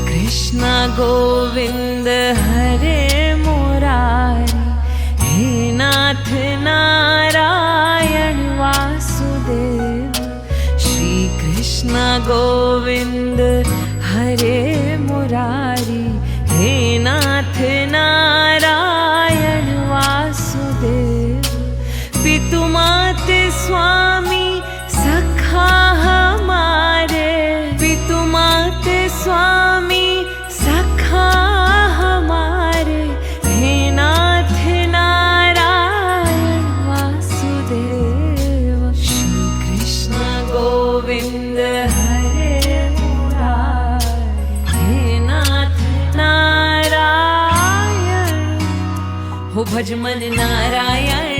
कृष्ण गोविंद हरे मुरारी, हे नाथ नारायण वासुदेव। श्री कृष्ण गोविंद हरे मुरारी, हे नाथ नारायण वासुदेव। पितु माते स्वामी सखा हमारे, पितु माते स्वामी सखा हमारे, हे नाथ नारायण वासुदेव। श्री कृष्ण गोविंद हरे मुरारी, हे नाथ नारायण। हो भज मन नारायण,